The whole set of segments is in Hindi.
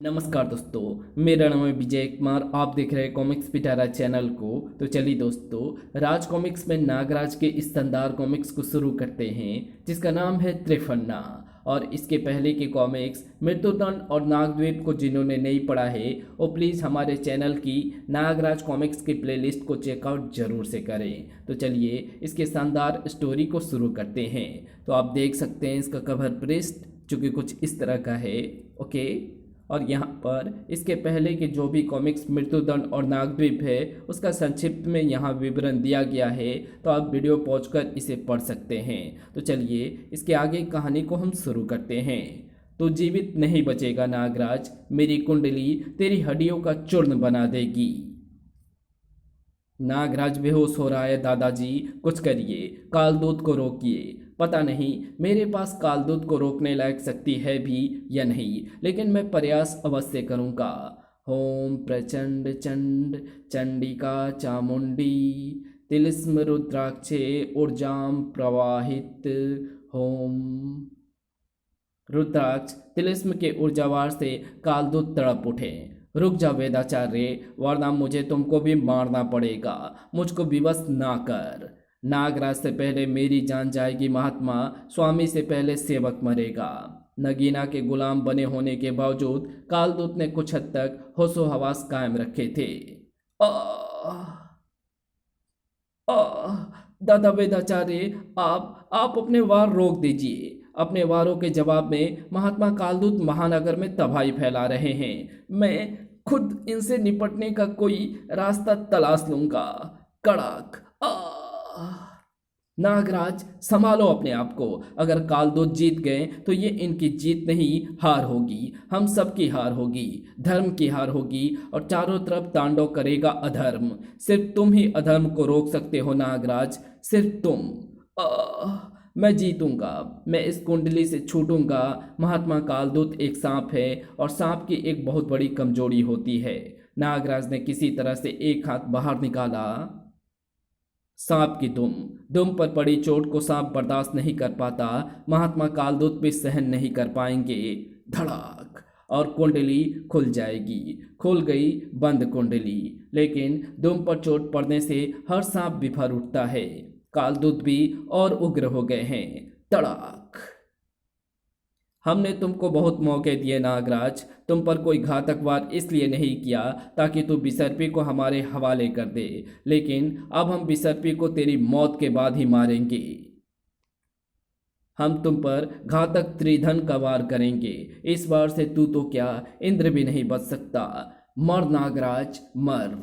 नमस्कार दोस्तों, मेरा नाम है विजय कुमार। आप देख रहे हैं कॉमिक्स पिटारा चैनल को। तो चलिए दोस्तों, राज कॉमिक्स में नागराज के इस शानदार कॉमिक्स को शुरू करते हैं जिसका नाम है त्रिफन्ना। और इसके पहले के कॉमिक्स मृत्युदंड और नागद्वीप को जिन्होंने नहीं पढ़ा है वो प्लीज़ हमारे चैनल की नागराज कॉमिक्स की प्लेलिस्ट को चेकआउट जरूर से करें। तो चलिए इसके शानदार स्टोरी को शुरू करते हैं। तो आप देख सकते हैं इसका कवर पृष्ठ जो कि कुछ इस तरह का है। ओके, और यहाँ पर इसके पहले के जो भी कॉमिक्स मृत्युदंड और नागद्वीप है उसका संक्षिप्त में यहाँ विवरण दिया गया है, तो आप वीडियो पॉज कर इसे पढ़ सकते हैं। तो चलिए इसके आगे कहानी को हम शुरू करते हैं। तो जीवित नहीं बचेगा नागराज, मेरी कुंडली तेरी हड्डियों का चूर्ण बना देगी। नागराज बेहोश हो रहा है। दादाजी कुछ करिए, कालदूत को रोकिए। पता नहीं मेरे पास कालदूत को रोकने लायक शक्ति है भी या नहीं, लेकिन मैं प्रयास अवश्य करूंगा। होम प्रचंड चंड चंडिका चामुंडी तिलिस्म रुद्राक्षे ऊर्जाम प्रवाहित। होम। रुद्राक्ष तिलिस्म के ऊर्जावार से कालदूत तड़प उठे। रुक जा वेदाचार्य, वरना मुझे तुमको भी मारना पड़ेगा। मुझको विवश ना कर। नागराज से पहले मेरी जान जाएगी महात्मा, स्वामी से पहले सेवक मरेगा। नगीना के गुलाम बने होने के बावजूद कालदूत ने कुछ हद तक होशो हवास कायम रखे थे। आह! आह! दादा वेदाचार्य, आप अपने वार रोक दीजिए। अपने वारों के जवाब में महात्मा कालदूत महानगर में तबाही फैला रहे हैं। मैं खुद इनसे निपटने का कोई रास्ता तलाश लूंगा। कड़क। नागराज संभालो अपने आप को। अगर कालदूत जीत गए तो ये इनकी जीत नहीं, हार होगी। हम सबकी हार होगी, धर्म की हार होगी, और चारों तरफ तांडव करेगा अधर्म। सिर्फ तुम ही अधर्म को रोक सकते हो नागराज, सिर्फ तुम। मैं जीतूंगा, मैं इस कुंडली से छूटूंगा। महात्मा कालदूत एक सांप है और सांप की एक बहुत बड़ी कमजोरी होती है। नागराज ने किसी तरह से एक हाथ बाहर निकाला। सांप की दुम पर पड़ी चोट को सांप बर्दाश्त नहीं कर पाता, महात्मा कालदूत भी सहन नहीं कर पाएंगे। धड़ाक, और कुंडली खुल जाएगी। खुल गई बंद कुंडली, लेकिन दुम पर चोट पड़ने से हर सांप बिफर उठता है। कालदूत भी और उग्र हो गए हैं। तड़ाक। हमने तुमको बहुत मौके दिए नागराज, तुम पर कोई घातक वार इसलिए नहीं किया ताकि तू बिसर्पी को हमारे हवाले कर दे, लेकिन अब हम बिसर्पी को तेरी मौत के बाद ही मारेंगे। हम तुम पर घातक त्रिधन का वार करेंगे। इस वार से तू तो क्या, इंद्र भी नहीं बच सकता। मर नागराज, मर।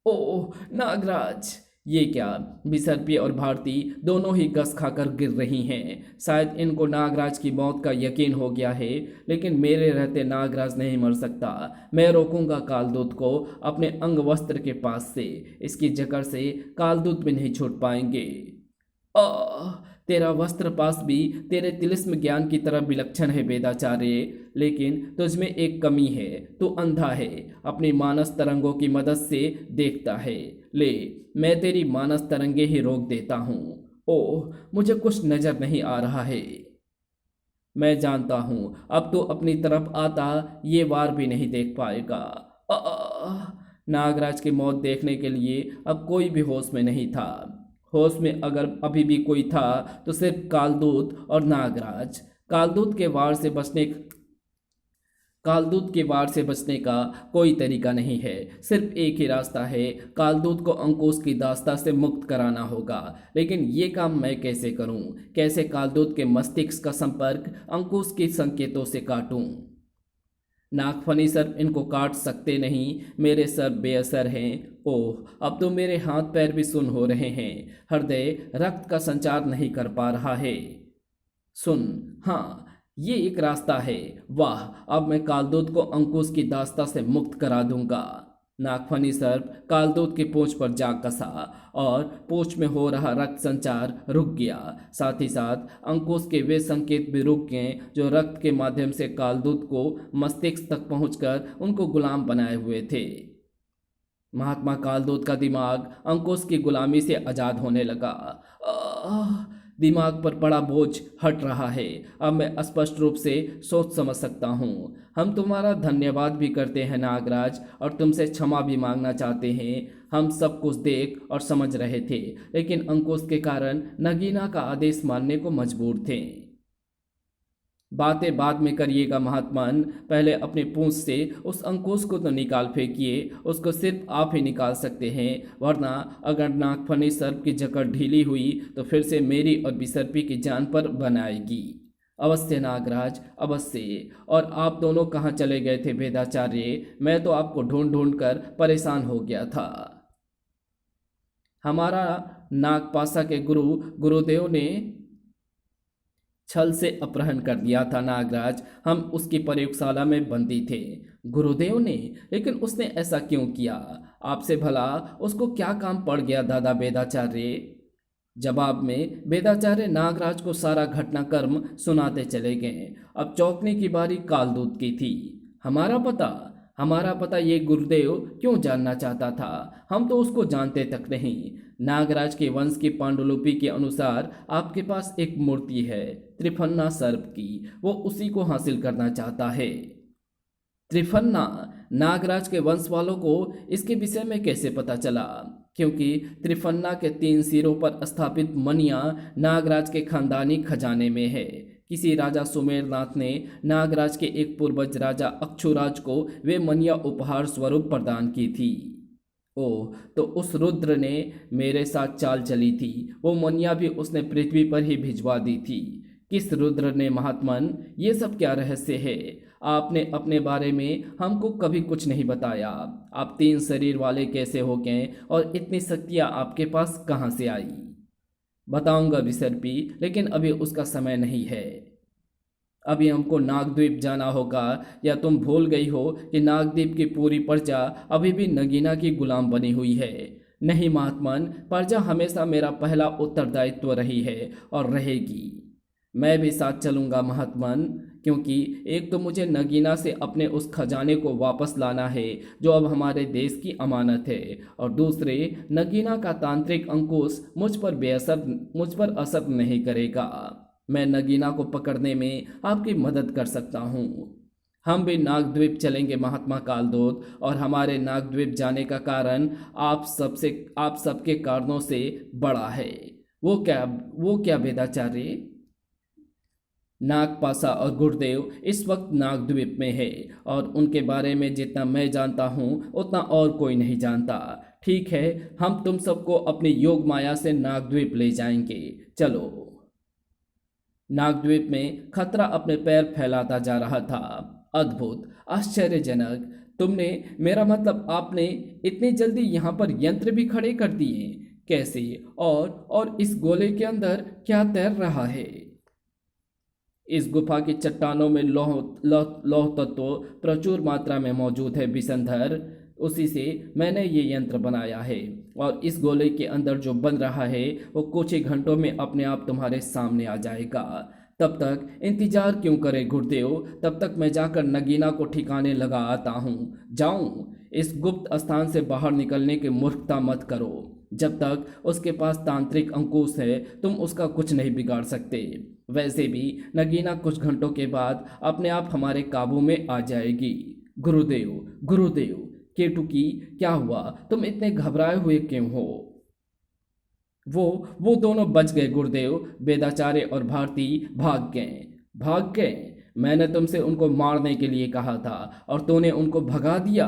ओह नागराज, ये क्या! बिसर्पी और भारती दोनों ही गस खाकर गिर रही हैं। शायद इनको नागराज की मौत का यकीन हो गया है, लेकिन मेरे रहते नागराज नहीं मर सकता। मैं रोकूंगा कालदूत को अपने अंग वस्त्र के पास से। इसकी जकड़ से कालदूत भी नहीं छूट पाएंगे। आह! तेरा वस्त्र पास भी तेरे तिलिस्म ज्ञान की तरह विलक्षण है वेदाचार्य, लेकिन तुझमें एक कमी है। तू अंधा है, अपनी मानस तरंगों की मदद से देखता है। ले, मैं तेरी मानस तरंगे ही रोक देता हूँ। ओह, मुझे कुछ नजर नहीं आ रहा है। मैं जानता हूँ, अब तो अपनी तरफ आता ये वार भी नहीं देख पाएगा। आह! नागराज की मौत देखने के लिए अब कोई भी होश में नहीं था। होश में अगर अभी भी कोई था तो सिर्फ कालदूत और नागराज। कालदूत के वार से बचने का कोई तरीका नहीं है। सिर्फ एक ही रास्ता है, कालदूत को अंकुश की दास्ता से मुक्त कराना होगा। लेकिन ये काम मैं कैसे करूं? कैसे कालदूत के मस्तिष्क का संपर्क अंकुश के संकेतों से काटूं? नागफनी सर्प इनको काट सकते नहीं, मेरे सर्प बेअसर हैं। ओह, अब तो मेरे हाथ पैर भी सुन्न हो रहे हैं। हृदय रक्त का संचार नहीं कर पा रहा है। सुन, हाँ, ये एक रास्ता है। वाह, अब मैं कालदूत को अंकुश की दास्ता से मुक्त करा दूंगा। नागफनी सर्प कालदूत की पूंछ पर जा कसा और पूंछ में हो रहा रक्त संचार रुक गया। साथ ही साथ अंकुश के वे संकेत भी रुक गए जो रक्त के माध्यम से कालदूत को मस्तिष्क तक पहुंचकर उनको गुलाम बनाए हुए थे। महात्मा कालदूत का दिमाग अंकुश की गुलामी से आजाद होने लगा। दिमाग पर पड़ा बोझ हट रहा है। अब मैं स्पष्ट रूप से सोच समझ सकता हूँ। हम तुम्हारा धन्यवाद भी करते हैं नागराज, और तुमसे क्षमा भी मांगना चाहते हैं। हम सब कुछ देख और समझ रहे थे, लेकिन अंकुश के कारण नगीना का आदेश मानने को मजबूर थे। बातें बाद में करिएगा महात्मन, पहले अपने पूंछ से उस अंकुश को तो निकाल फेंकिए। उसको सिर्फ आप ही निकाल सकते हैं, वरना अगर नागफनी सर्प की जकड़ ढीली हुई तो फिर से मेरी और बिसर्पी की जान पर बनाएगी। अवश्य नागराज, अवश्य। और आप दोनों कहाँ चले गए थे वेदाचार्य? मैं तो आपको ढूंढ ढूंढ कर परेशान हो गया था। हमारा नागपाशा के गुरुदेव ने छल से अपहरण कर दिया था नागराज। हम उसकी प्रयोगशाला में बंदी थे। गुरुदेव ने? लेकिन उसने ऐसा क्यों किया? आपसे भला उसको क्या काम पड़ गया दादा वेदाचार्य? जवाब में वेदाचार्य नागराज को सारा घटनाक्रम सुनाते चले गए। अब चौंकने की बारी कालदूत की थी। हमारा पता ये गुरुदेव क्यों जानना चाहता था? हम तो उसको जानते तक नहीं। नागराज के वंश की पांडुलिपि के अनुसार आपके पास एक मूर्ति है, त्रिफन्ना सर्प की। वो उसी को हासिल करना चाहता है। त्रिफन्ना? नागराज के वंश वालों को इसके विषय में कैसे पता चला? क्योंकि त्रिफन्ना के 3 सिरों पर स्थापित मनिया नागराज के खानदानी खजाने में है। किसी राजा सुमेरनाथ ने नागराज के एक पूर्वज राजा अक्षुराज को वे मनिया उपहार स्वरूप प्रदान की थी। ओह, तो उस रुद्र ने मेरे साथ चाल चली थी। वो मनिया भी उसने पृथ्वी पर ही भिजवा दी थी। किस रुद्र ने महात्मन? ये सब क्या रहस्य है? आपने अपने बारे में हमको कभी कुछ नहीं बताया। आप 3 शरीर वाले कैसे हो गए और इतनी शक्तियाँ आपके पास कहाँ से आई? बताऊंगा विसर्पी, लेकिन अभी उसका समय नहीं है। अभी हमको नागद्वीप जाना होगा, या तुम भूल गई हो कि नागद्वीप की पूरी प्रजा अभी भी नगीना की गुलाम बनी हुई है? नहीं महात्मन, प्रजा हमेशा मेरा पहला उत्तरदायित्व रही है और रहेगी। मैं भी साथ चलूंगा महात्मन, क्योंकि एक तो मुझे नगीना से अपने उस खजाने को वापस लाना है जो अब हमारे देश की अमानत है, और दूसरे, नगीना का तांत्रिक अंकुश मुझ पर असर नहीं करेगा। मैं नगीना को पकड़ने में आपकी मदद कर सकता हूँ। हम भी नागद्वीप चलेंगे महात्मा कालदूत, और हमारे नागद्वीप जाने का कारण आप सबके कारणों से बड़ा है। वो क्या वेदाचार्य? नागपाशा और गुरुदेव इस वक्त नागद्वीप में है, और उनके बारे में जितना मैं जानता हूँ उतना और कोई नहीं जानता। ठीक है, हम तुम सबको अपनी योग माया से नागद्वीप ले जाएंगे। चलो। नागद्वीप में खतरा अपने पैर फैलाता जा रहा था। अद्भुत, आश्चर्यजनक। मेरा मतलब आपने इतनी जल्दी यहाँ पर यंत्र भी खड़े कर दिए? कैसे? और इस गोले के अंदर क्या तैर रहा है? इस गुफा की चट्टानों में लौह तत्व प्रचुर मात्रा में मौजूद है विसंधर। उसी से मैंने ये यंत्र बनाया है, और इस गोले के अंदर जो बन रहा है वो कुछ ही घंटों में अपने आप तुम्हारे सामने आ जाएगा। तब तक इंतजार क्यों करें गुरुदेव? तब तक मैं जाकर नगीना को ठिकाने लगा आता हूँ। जाऊँ? इस गुप्त स्थान से बाहर निकलने की मूर्खता मत करो। जब तक उसके पास तांत्रिक अंकुश है तुम उसका कुछ नहीं बिगाड़ सकते। वैसे भी नगीना कुछ घंटों के बाद अपने आप हमारे काबू में आ जाएगी। गुरुदेव, केटुकी, क्या हुआ? तुम इतने घबराए हुए क्यों हो? वो दोनों बच गए गुरुदेव। वेदाचार्य और भारती भाग गए। मैंने तुमसे उनको मारने के लिए कहा था और तूने उनको भगा दिया।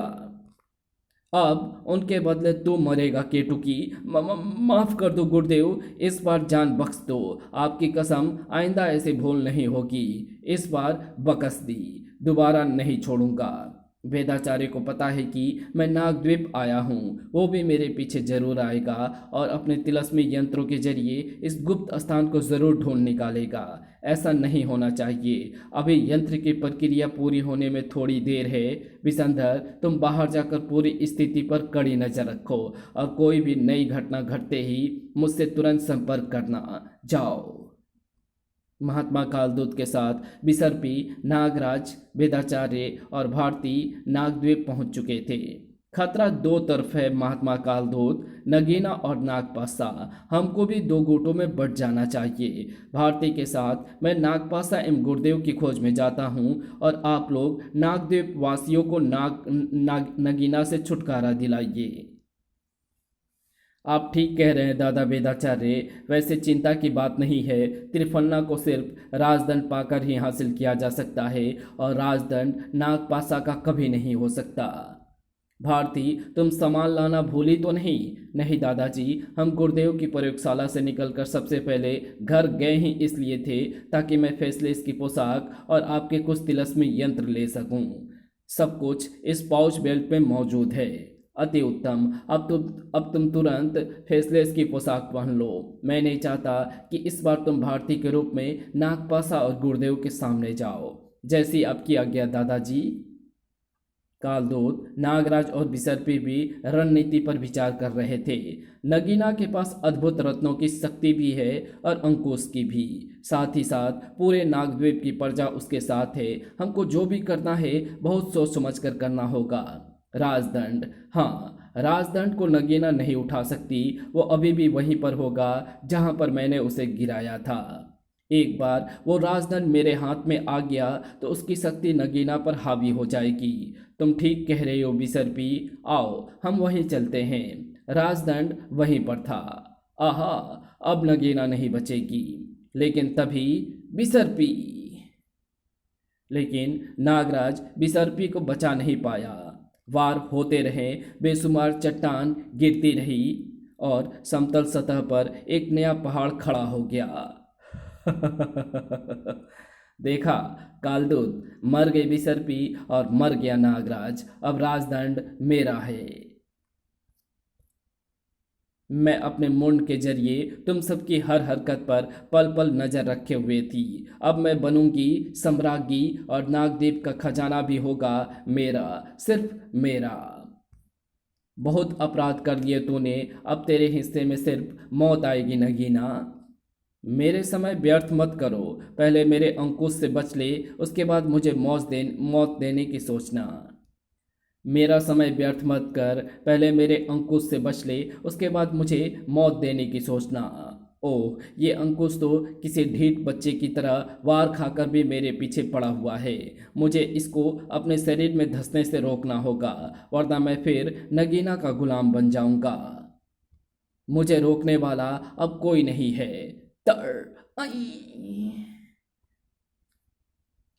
अब उनके बदले तू मरेगा केटुकी। माफ कर दो गुरुदेव, इस बार जान बख्श दो। आपकी कसम, आइंदा ऐसे भूल नहीं होगी। इस बार बख्श दी, दोबारा नहीं छोड़ूंगा। वेदाचार्य को पता है कि मैं नागद्वीप आया हूँ। वो भी मेरे पीछे जरूर आएगा और अपने तिलस्मी यंत्रों के जरिए इस गुप्त स्थान को जरूर ढूंढ निकालेगा। ऐसा नहीं होना चाहिए। अभी यंत्र की प्रक्रिया पूरी होने में थोड़ी देर है। विसंधर, तुम बाहर जाकर पूरी स्थिति पर कड़ी नजर रखो, और कोई भी नई घटना घटते ही मुझसे तुरंत संपर्क करना। जाओ। महात्मा कालदूत के साथ बिसर्पी, नागराज, वेदाचार्य और भारती नागद्वीप पहुंच चुके थे। खतरा दो तरफ है महात्मा कालदूत। नगीना और नागपासा, हमको भी दो गुटों में बंट जाना चाहिए। भारती के साथ मैं नागपासा एवं गुरुदेव की खोज में जाता हूँ और आप लोग नागद्वीप वासियों को नगीना से छुटकारा दिलाइए। आप ठीक कह रहे हैं दादा वेदाचार्य, वैसे चिंता की बात नहीं है। त्रिफलना को सिर्फ राजदंड पाकर ही हासिल किया जा सकता है और राजदंड नागपासा का कभी नहीं हो सकता। भारती, तुम सामान लाना भूली तो नहीं? नहीं दादाजी, हम गुरुदेव की प्रयोगशाला से निकलकर सबसे पहले घर गए ही इसलिए थे ताकि मैं फेसलेस की पोशाक और आपके कुछ तिलस्मी यंत्र ले सकूं। सब कुछ इस पाउच बेल्ट में मौजूद है। अति उत्तम। अब तुम तुरंत फेसलेस की पोशाक पहन लो। मैं नहीं चाहता कि इस बार तुम भारती के रूप में नागपासा और गुरुदेव के सामने जाओ। जैसी आपकी आज्ञा दादाजी। कालदूत, नागराज और बिसर्पी भी रणनीति पर विचार कर रहे थे। नगीना के पास अद्भुत रत्नों की शक्ति भी है और अंकुश की भी। साथ ही साथ पूरे नागद्वीप की प्रजा उसके साथ है। हमको जो भी करना है बहुत सोच समझ कर करना होगा। राजदंड, हाँ, राजदंड को नगीना नहीं उठा सकती। वो अभी भी वहीं पर होगा जहां पर मैंने उसे गिराया था। एक बार वो राजदंड मेरे हाथ में आ गया तो उसकी शक्ति नगीना पर हावी हो जाएगी। तुम ठीक कह रहे हो बिसर्पी, आओ हम वहीं चलते हैं। राजदंड वहीं पर था। आहा, अब नगीना नहीं बचेगी। लेकिन तभी बिसर्पी, लेकिन नागराज बिसर्पी को बचा नहीं पाया। वार होते रहे, बेशुमार चट्टान गिरती रही और समतल सतह पर एक नया पहाड़ खड़ा हो गया। देखा कालदूत, मर गई बिसर्पी और मर गया नागराज। अब राजदंड मेरा है। मैं अपने मुंड के जरिए तुम सबकी हर हरकत पर पल पल नजर रखे हुए थी। अब मैं बनूंगी सम्राज्ञी और नागद्वीप का खजाना भी होगा मेरा, सिर्फ मेरा। बहुत अपराध कर लिए तूने, अब तेरे हिस्से में सिर्फ मौत आएगी नगीना। मेरे समय व्यर्थ मत करो। पहले मेरे अंकुश से बच ले, उसके बाद मुझे मौत देने की सोचना। मेरा समय व्यर्थ मत कर, पहले मेरे अंकुश से बच ले, उसके बाद मुझे मौत देने की सोचना। ओह, ये अंकुश तो किसी ढीठ बच्चे की तरह वार खाकर भी मेरे पीछे पड़ा हुआ है। मुझे इसको अपने शरीर में धंसने से रोकना होगा, वरना मैं फिर नगीना का गुलाम बन जाऊंगा। मुझे रोकने वाला अब कोई नहीं है।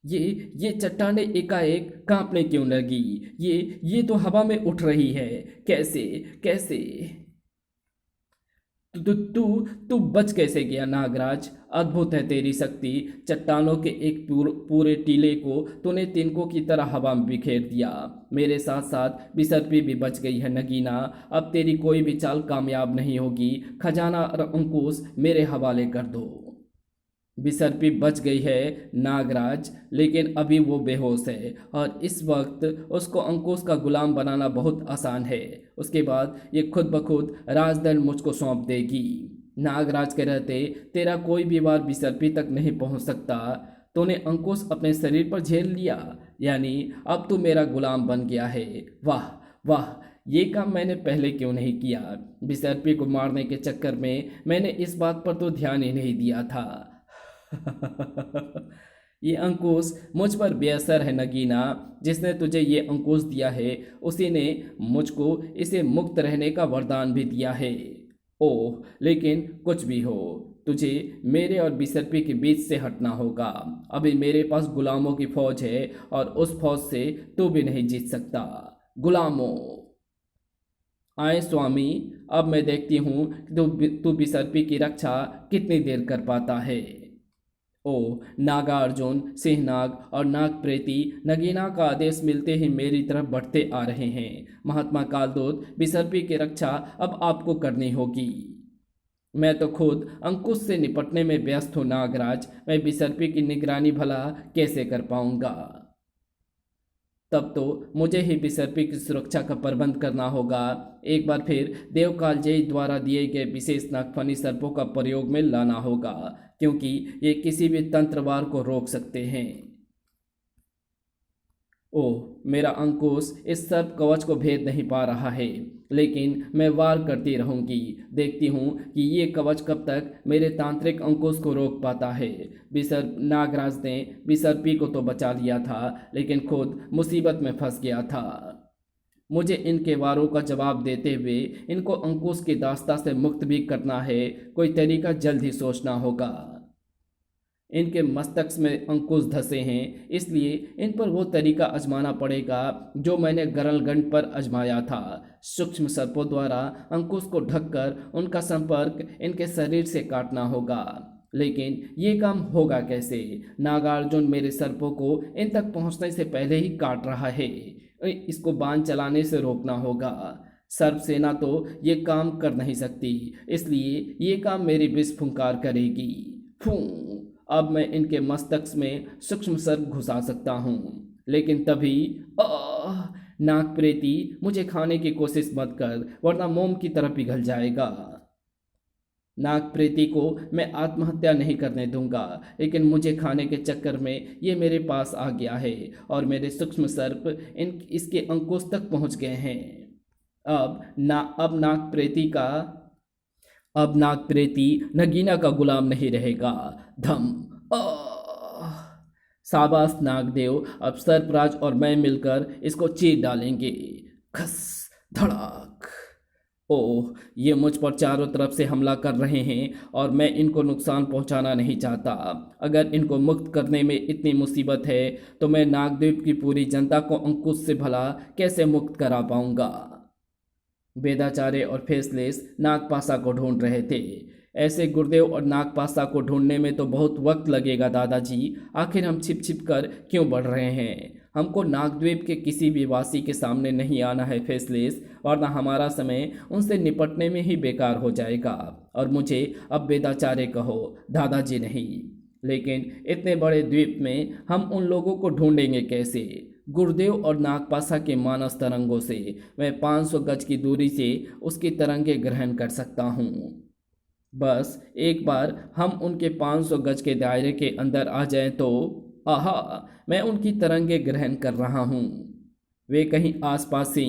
ये चट्टानें एकाएक कांपने क्यों लगी? ये तो हवा में उठ रही है। कैसे कैसे? तू बच कैसे गया नागराज? अद्भुत है तेरी शक्ति। चट्टानों के एक पूरे टीले को तूने तिनकों की तरह हवा में बिखेर दिया। मेरे साथ साथ बिसर्पी भी बच गई है नगीना। अब तेरी कोई भी चाल कामयाब नहीं होगी। खजाना और अंकुश मेरे हवाले कर दो। बिसर्पी बच गई है नागराज, लेकिन अभी वो बेहोश है और इस वक्त उसको अंकुश का गुलाम बनाना बहुत आसान है। उसके बाद ये खुद ब खुद राजदंड मुझको सौंप देगी। नागराज के रहते तेरा कोई भी वार बिसर्पी तक नहीं पहुंच सकता। तूने अंकुश अपने शरीर पर झेल लिया, यानी अब तू मेरा गुलाम बन गया है। वाह वाह, ये काम मैंने पहले क्यों नहीं किया? बिसर्पी को मारने के चक्कर में मैंने इस बात पर तो ध्यान ही नहीं दिया था। ये अंकुश मुझ पर बेअसर है नगीना। जिसने तुझे ये अंकुश दिया है उसी ने मुझको इसे मुक्त रहने का वरदान भी दिया है। ओह, लेकिन कुछ भी हो, तुझे मेरे और बिसर्पी के बीच से हटना होगा। अभी मेरे पास गुलामों की फौज है और उस फौज से तू भी नहीं जीत सकता। गुलामों आए स्वामी, अब मैं देखती हूँ कि तू बिसर्पी की रक्षा कितनी देर कर पाता है। ओ नागार्जुन, सिंहनाग और नागप्रेती नगीना का आदेश मिलते ही मेरी तरफ बढ़ते आ रहे हैं। महात्मा कालदूत, बिसर्पी की रक्षा अब आपको करनी होगी। मैं तो खुद अंकुश से निपटने में व्यस्त हूँ नागराज। मैं बिसर्पी की निगरानी भला कैसे कर पाऊंगा? तब तो मुझे ही बिसर्पी की सुरक्षा का प्रबंध करना होगा। एक बार फिर देवकालजयी द्वारा दिए गए विशेष नागफनी सर्पों का प्रयोग में लाना होगा, क्योंकि ये किसी भी तंत्रवार को रोक सकते हैं। ओह, मेरा अंकुश इस सर्प कवच को भेद नहीं पा रहा है, लेकिन मैं वार करती रहूंगी। देखती हूँ कि ये कवच कब तक मेरे तांत्रिक अंकुश को रोक पाता है। विसर्प नागराज ने विसर्पी को तो बचा लिया था, लेकिन खुद मुसीबत में फंस गया था। मुझे इनके वारों का जवाब देते हुए इनको अंकुश की दास्ता से मुक्त भी करना है। कोई तरीका जल्द ही सोचना होगा। इनके मस्तक में अंकुश धसे हैं, इसलिए इन पर वो तरीका आजमाना पड़ेगा जो मैंने गरलगंड पर आजमाया था। सूक्ष्म सर्पों द्वारा अंकुश को ढककर उनका संपर्क इनके शरीर से काटना होगा। लेकिन ये काम होगा कैसे? नागार्जुन मेरे सर्पों को इन तक पहुंचने से पहले ही काट रहा है। इसको बाण चलाने से रोकना होगा। सर्प सेना तो ये काम कर नहीं सकती, इसलिए ये काम मेरी विष फुंकार करेगी। फूं। अब मैं इनके मस्तक में सूक्ष्म सर्प घुसा सकता हूँ, लेकिन तभी नाग प्रेती, मुझे खाने की कोशिश मत कर, वरना मोम की तरह पिघल जाएगा। नाग प्रेती को मैं आत्महत्या नहीं करने दूंगा, लेकिन मुझे खाने के चक्कर में ये मेरे पास आ गया है और मेरे सूक्ष्म सर्प इसके अंकुश तक पहुंच गए हैं। अब नाग प्रेती नगीना का गुलाम नहीं रहेगा। धम। शाबाश नागदेव, अब सर्पराज और मैं मिलकर इसको चीर डालेंगे। खस। धड़ाक। ओह, ये मुझ पर चारों तरफ से हमला कर रहे हैं और मैं इनको नुकसान पहुंचाना नहीं चाहता। अगर इनको मुक्त करने में इतनी मुसीबत है तो मैं नागद्वीप की पूरी जनता को अंकुश से भला कैसे मुक्त करा पाऊंगा। वेदाचार्य और फेसलेस नागपाशा को ढूंढ रहे थे। ऐसे गुरुदेव और नागपाशा को ढूंढने में तो बहुत वक्त लगेगा दादाजी। आखिर हम छिप छिप कर क्यों बढ़ रहे हैं? हमको नागद्वीप के किसी भी वासी के सामने नहीं आना है फेसलेस, वरना हमारा समय उनसे निपटने में ही बेकार हो जाएगा। और मुझे अब वेदाचार्य कहो, दादाजी नहीं। लेकिन इतने बड़े द्वीप में हम उन लोगों को ढूंढेंगे कैसे? गुरुदेव और नागपाशा के मानस तरंगों से मैं 500 गज की दूरी से उसकी तरंगे ग्रहण कर सकता हूँ। बस एक बार हम उनके 500 गज के दायरे के अंदर आ जाएं तो आहा, मैं उनकी तरंगे ग्रहण कर रहा हूँ। वे कहीं आसपास ही।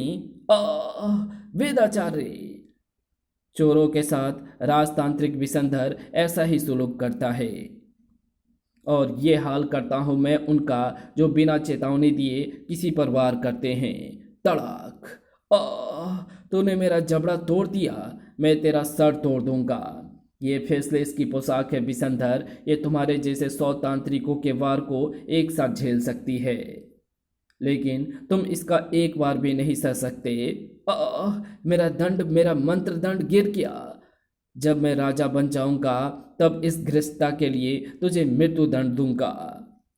वेदाचार्य। चोरों के साथ राजतांत्रिक विसंधर ऐसा ही सुलूक करता है, और ये हाल करता हूँ मैं उनका जो बिना चेतावनी दिए किसी पर वार करते हैं। तड़ाक। तूने मेरा जबड़ा तोड़ दिया, मैं तेरा सर तोड़ दूंगा। ये फेसलेस की पोशाक है विसंधर, ये तुम्हारे जैसे 100 तांत्रिकों के वार को एक साथ झेल सकती है, लेकिन तुम इसका एक बार भी नहीं सह सकते। मेरा मंत्र दंड गिर गया। जब मैं राजा बन जाऊंगा तब इस घृष्टता के लिए तुझे मृत्यु दंड दूंगा।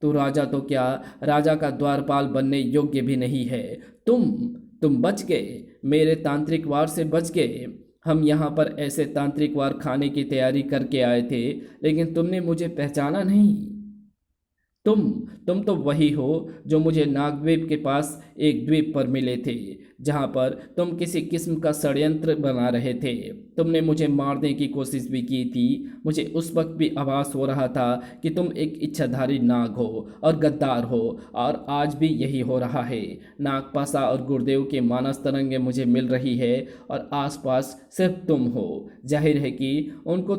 तू राजा तो क्या, राजा का द्वारपाल बनने योग्य भी नहीं है। तुम बच गए, मेरे तांत्रिक वार से बच गए। हम यहाँ पर ऐसे तांत्रिक वार खाने की तैयारी करके आए थे, लेकिन तुमने मुझे पहचाना नहीं। तुम तो वही हो जो मुझे नागद्वीप के पास एक द्वीप पर मिले थे, जहाँ पर तुम किसी किस्म का षड्यंत्र बना रहे थे। तुमने मुझे मारने की कोशिश भी की थी। मुझे उस वक्त भी आभास हो रहा था कि तुम एक इच्छाधारी नाग हो और गद्दार हो, और आज भी यही हो रहा है। नागपाशा और गुरुदेव के मानस तरंगे मुझे मिल रही है और आसपास सिर्फ तुम हो। जाहिर है कि उन्होंने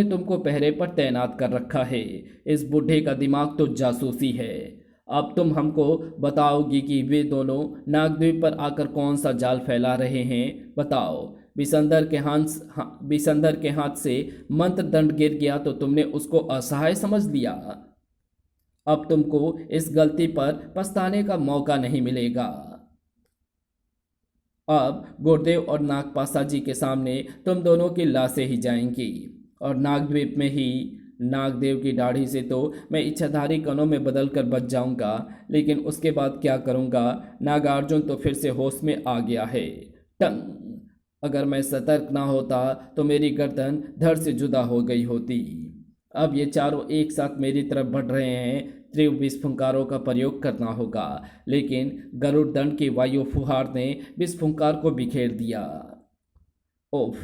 तुमको पहरे पर तैनात कर रखा है। इस बुढ़े का दिमाग तो जासूसी है। अब तुम हमको बताओगी कि वे दोनों नागद्वीप पर आकर कौन सा जाल फैला रहे हैं। बताओ। विसंधर के हाथ से मंत्र दंड गिर गया तो तुमने उसको असहाय समझ लिया। अब तुमको इस गलती पर पछताने का मौका नहीं मिलेगा। अब गुरुदेव और नागपाशा जी के सामने तुम दोनों की लाशें ही जाएंगी, और नागद्वीप में ही नागदेव की दाढ़ी से तो मैं इच्छाधारी कणों में बदल कर बच जाऊंगा, लेकिन उसके बाद क्या करूंगा? नागार्जुन तो फिर से होश में आ गया है। टंग। अगर मैं सतर्क ना होता तो मेरी गर्दन धड़ से जुदा हो गई होती। अब ये चारों एक साथ मेरी तरफ बढ़ रहे हैं। तीव्र विस्फुंकारों का प्रयोग करना होगा, लेकिन गरुड़ दंड की वायु फुहार ने विस्फुंकार को बिखेर दिया। ओफ!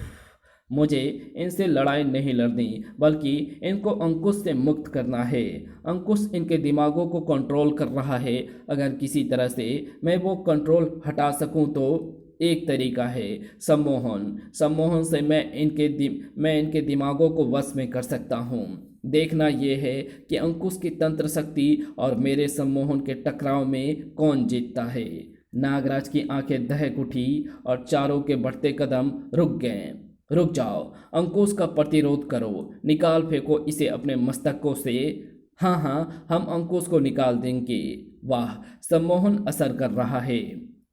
मुझे इनसे लड़ाई नहीं लड़नी, बल्कि इनको अंकुश से मुक्त करना है। अंकुश इनके दिमागों को कंट्रोल कर रहा है। अगर किसी तरह से मैं वो कंट्रोल हटा सकूं तो एक तरीका है सम्मोहन। सम्मोहन से मैं इनके दिमागों को वश में कर सकता हूँ। देखना यह है कि अंकुश की तंत्र शक्ति और मेरे सम्मोहन के टकराव में कौन जीतता है। नागराज की आंखें दहक उठी और चारों के बढ़ते कदम रुक गए। रुक जाओ, अंकुश का प्रतिरोध करो, निकाल फेंको इसे अपने मस्तकों से। हाँ हाँ, हम अंकुश को निकाल देंगे। वाह, सम्मोहन असर कर रहा है।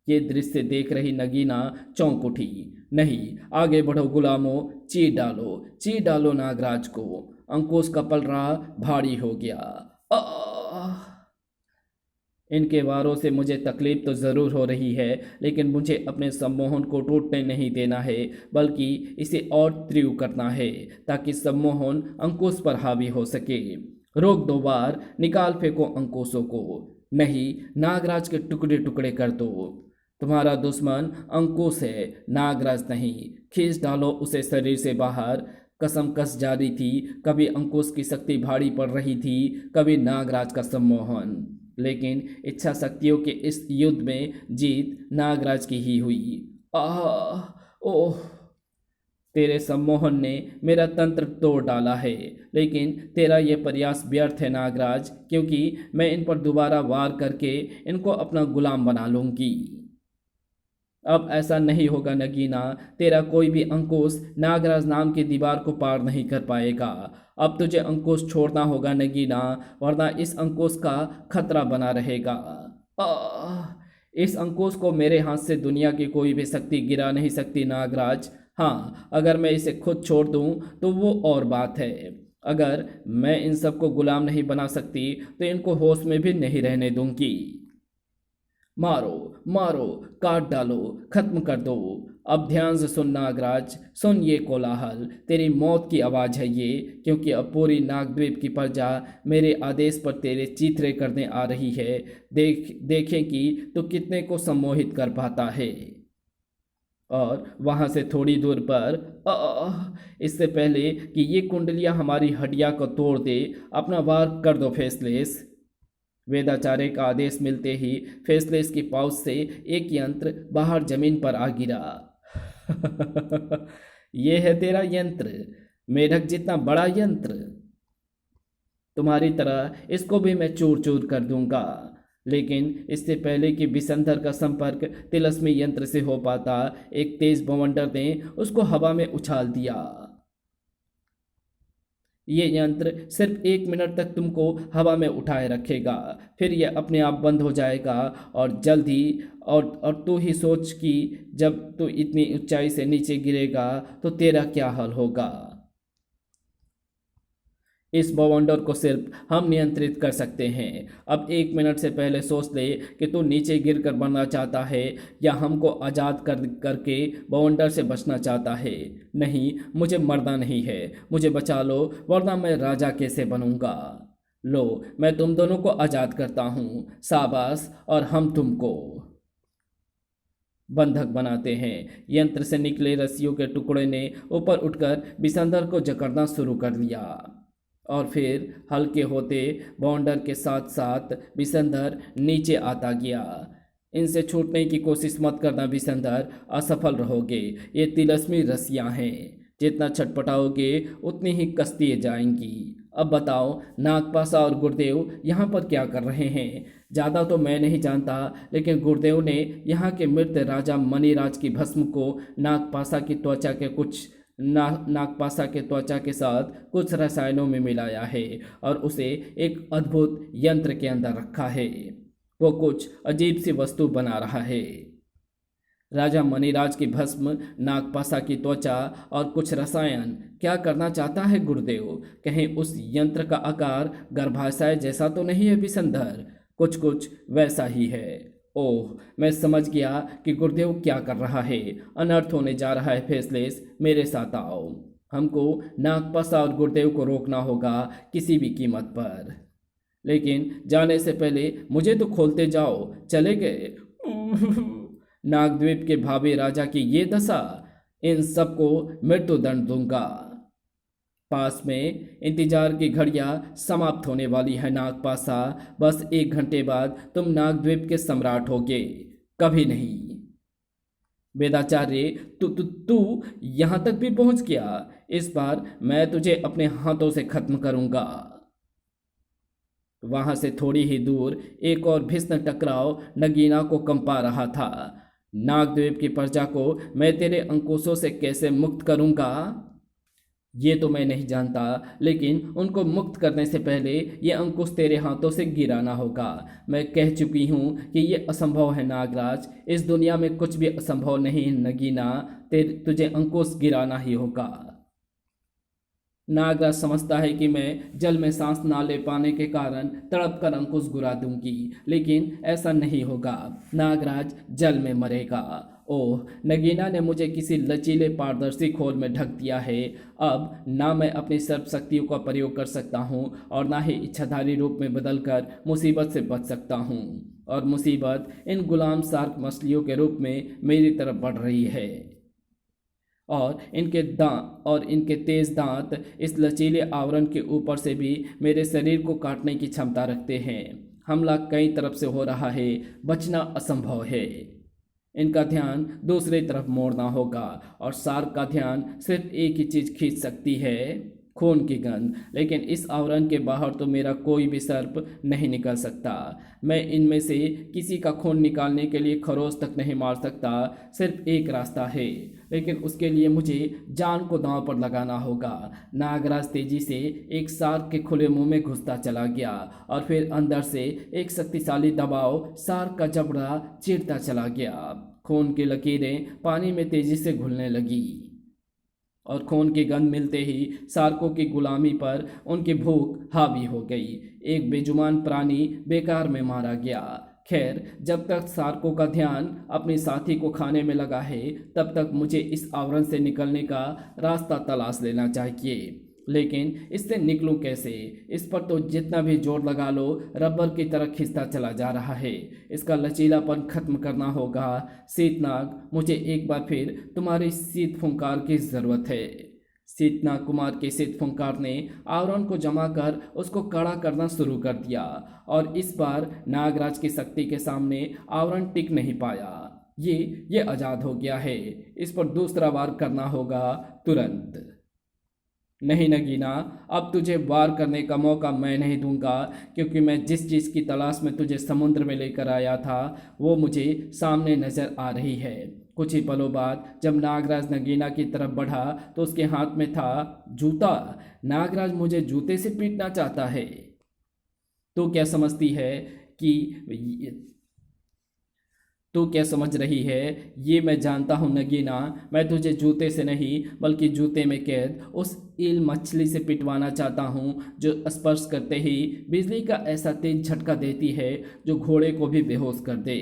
ये दृश्य देख रही नगीना चौंक उठी। नहीं, आगे बढ़ो गुलामों, चीर डालो नागराज को। अंकुश का पलड़ा भारी हो गया। आह! इनके वारों से मुझे तकलीफ तो ज़रूर हो रही है, लेकिन मुझे अपने सम्मोहन को टूटने नहीं देना है, बल्कि इसे और तीव्र करना है ताकि सम्मोहन अंकुश पर हावी हो सके। रोक दो वार, निकाल फेंको अंकुशों को। नहीं, नागराज के टुकड़े टुकड़े कर दो। तुम्हारा दुश्मन अंकुश है, नागराज नहीं। खींच डालो उसे शरीर से बाहर। कसम कस जारी थी, कभी अंकुश की शक्ति भारी पड़ रही थी, कभी नागराज का सम्मोहन। लेकिन इच्छा शक्तियों के इस युद्ध में जीत नागराज की ही हुई। आह! ओह! तेरे सम्मोहन ने मेरा तंत्र तोड़ डाला है, लेकिन तेरा यह प्रयास व्यर्थ है नागराज, क्योंकि मैं इन पर दोबारा वार करके इनको अपना गुलाम बना लूंगी। अब ऐसा नहीं होगा नगीना, तेरा कोई भी अंकुश नागराज नाम की दीवार को पार नहीं कर पाएगा। अब तुझे अंकुश छोड़ना होगा नगीना, वरना इस अंकुश का खतरा बना रहेगा। आह! इस अंकुश को मेरे हाथ से दुनिया की कोई भी शक्ति गिरा नहीं सकती नागराज। हाँ, अगर मैं इसे खुद छोड़ दूं तो वो और बात है। अगर मैं इन सबको गुलाम नहीं बना सकती तो इनको होश में भी नहीं रहने दूंगी। मारो मारो, काट डालो, खत्म कर दो। अब ध्यान से सुन नागराज, सुन ये कोलाहल, तेरी मौत की आवाज़ है ये, क्योंकि अब पूरी नागद्वीप की प्रजा मेरे आदेश पर तेरे चीथड़े करने आ रही है। देखें कि तू कितने को सम्मोहित कर पाता है। और वहाँ से थोड़ी दूर पर इससे पहले कि ये कुंडलियाँ हमारी हड्डियाँ को तोड़ दे, अपना वार कर दो फेसलेस। वेदाचार्य का आदेश मिलते ही फेसलेस की पाउच से एक यंत्र बाहर जमीन पर आ गिरा। ये है तेरा यंत्र, मेढक जितना बड़ा यंत्र। तुम्हारी तरह इसको भी मैं चूर चूर कर दूंगा। लेकिन इससे पहले कि बिसंधर का संपर्क तिलस्मी यंत्र से हो पाता, एक तेज बवंडर ने उसको हवा में उछाल दिया। ये यंत्र सिर्फ 1 मिनट तक तुमको हवा में उठाए रखेगा, फिर यह अपने आप बंद हो जाएगा और जल्द ही और तू ही सोच कि जब तू इतनी ऊंचाई से नीचे गिरेगा तो तेरा क्या हाल होगा। इस बवंडर को सिर्फ हम नियंत्रित कर सकते हैं। अब 1 मिनट से पहले सोच ले कि तू नीचे गिर कर मरना चाहता है या हमको आज़ाद करके बवंडर से बचना चाहता है। नहीं, मुझे मरना नहीं है, मुझे बचा लो, वरना मैं राजा कैसे बनूंगा। लो, मैं तुम दोनों को आज़ाद करता हूँ, शाबाश, और हम तुमको बंधक बनाते हैं। यंत्र से निकले रस्सियों के टुकड़े ने ऊपर उठकर बिसंधर को जकड़ना शुरू कर लिया और फिर हल्के होते बाउंडर के साथ साथ बिसंधर नीचे आता गया। इनसे छूटने की कोशिश मत करना बिसंधर, असफल रहोगे। ये तिलस्मी रस्सियाँ हैं, जितना छटपटाओगे उतनी ही कसती जाएंगी। अब बताओ, नागपाशा और गुरुदेव यहाँ पर क्या कर रहे हैं? ज़्यादा तो मैं नहीं जानता, लेकिन गुरुदेव ने यहाँ के मृत राजा मणिराज की भस्म को नागपाशा की त्वचा के नागपाशा के त्वचा के साथ कुछ रसायनों में मिलाया है और उसे एक अद्भुत यंत्र के अंदर रखा है। वो कुछ अजीब सी वस्तु बना रहा है। राजा मणिराज की भस्म, नागपाशा की त्वचा और कुछ रसायन क्या करना चाहता है गुरुदेव? कहीं उस यंत्र का आकार गर्भाशय जैसा तो नहीं है बिसंधर? कुछ कुछ वैसा ही है। ओह, मैं समझ गया कि गुरुदेव क्या कर रहा है। अनर्थ होने जा रहा है फेसलेस, मेरे साथ आओ। हमको नागपाशा और गुरुदेव को रोकना होगा किसी भी कीमत पर। लेकिन जाने से पहले मुझे तो खोलते जाओ। चले गए। नागद्वीप के भावी राजा की ये दशा, इन सबको मृत्युदंड दूंगा। पास में इंतजार की घड़ियां समाप्त होने वाली है नागपासा। बस 1 घंटे बाद तुम नागद्वीप के सम्राट होगे, कभी नहीं। वेदाचार्य, तू तू तू यहां तक भी पहुंच गया। इस बार मैं तुझे अपने हाथों से खत्म करूंगा। वहां से थोड़ी ही दूर एक और भीषण टकराव नगीना को कंपा रहा था। नागद्वीप की प्रजा को मैं तेरे अंकुशों से कैसे मुक्त करूंगा, ये तो मैं नहीं जानता, लेकिन उनको मुक्त करने से पहले ये अंकुश तेरे हाथों से गिराना होगा। मैं कह चुकी हूँ कि ये असंभव है नागराज, इस दुनिया में कुछ भी असंभव नहीं नगीना, तुझे अंकुश गिराना ही होगा। नागराज समझता है कि मैं जल में सांस ना ले पाने के कारण तड़प कर अंकुश गिरा दूंगी, लेकिन ऐसा नहीं होगा। नागराज जल में मरेगा। ओह, नगीना ने मुझे किसी लचीले पारदर्शी खोल में ढक दिया है। अब ना मैं अपनी सर्व शक्तियों का प्रयोग कर सकता हूँ और ना ही इच्छाधारी रूप में बदलकर मुसीबत से बच सकता हूँ। और मुसीबत इन गुलाम शार्क मछलियों के रूप में मेरी तरफ बढ़ रही है। और इनके तेज दांत इस लचीले आवरण के ऊपर से भी मेरे शरीर को काटने की क्षमता रखते हैं। हमला कई तरफ से हो रहा है, बचना असंभव है। इनका ध्यान दूसरी तरफ मोड़ना होगा और शार्क का ध्यान सिर्फ एक ही चीज खींच सकती है, खून की गंध। लेकिन इस आवरण के बाहर तो मेरा कोई भी सर्प नहीं निकल सकता। मैं इनमें से किसी का खून निकालने के लिए खरोच तक नहीं मार सकता। सिर्फ एक रास्ता है, लेकिन उसके लिए मुझे जान को दांव पर लगाना होगा। नागराज तेजी से एक शार्क के खुले मुंह में घुसता चला गया और फिर अंदर से एक शक्तिशाली दबाव शार्क का जबड़ा चीरता चला गया। खून की लकीरें पानी में तेजी से घुलने लगी और खून की गंध मिलते ही शार्कों की गुलामी पर उनकी भूख हावी हो गई। एक बेजुबान प्राणी बेकार में मारा गया। खैर, जब तक शार्कों का ध्यान अपने साथी को खाने में लगा है, तब तक मुझे इस आवरण से निकलने का रास्ता तलाश लेना चाहिए। लेकिन इससे निकलूं कैसे? इस पर तो जितना भी जोर लगा लो, रबर की तरह खिंचता चला जा रहा है। इसका लचीलापन खत्म करना होगा। शीतनाग, मुझे एक बार फिर तुम्हारी शीत फुंकार की जरूरत है। शीतनाग कुमार के शीत फुंकार ने आवरण को जमा कर उसको कड़ा करना शुरू कर दिया और इस बार नागराज की शक्ति के सामने आवरण टिक नहीं पाया। ये आजाद हो गया है। इस पर दूसरा वार करना होगा तुरंत। नहीं नगीना, अब तुझे वार करने का मौका मैं नहीं दूंगा, क्योंकि मैं जिस चीज़ की तलाश में तुझे समुद्र में लेकर आया था वो मुझे सामने नजर आ रही है। कुछ ही पलों बाद जब नागराज नगीना की तरफ बढ़ा तो उसके हाथ में था जूता। नागराज मुझे जूते से पीटना चाहता है। तो क्या समझती है कि तू क्या समझ रही है? ये मैं जानता हूँ नगीना, मैं तुझे जूते से नहीं बल्कि जूते में कैद उस ईल मछली से पिटवाना चाहता हूँ जो स्पर्श करते ही बिजली का ऐसा तेज झटका देती है जो घोड़े को भी बेहोश कर दे।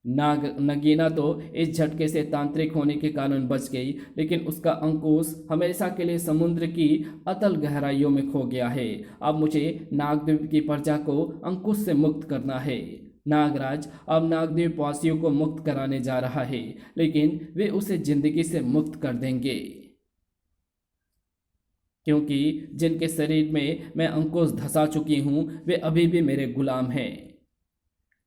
नगीना तो इस झटके से तांत्रिक होने के कारण बच गई, लेकिन उसका अंकुश हमेशा के लिए समुद्र की अतल गहराइयों में खो गया है। अब मुझे नागद्वीप की प्रजा को अंकुश से मुक्त करना है। नागराज अब नागद्वीप वासियों को मुक्त कराने जा रहा है, लेकिन वे उसे जिंदगी से मुक्त कर देंगे, क्योंकि जिनके शरीर में मैं अंकुश धंसा चुकी हूँ वे अभी भी मेरे गुलाम हैं।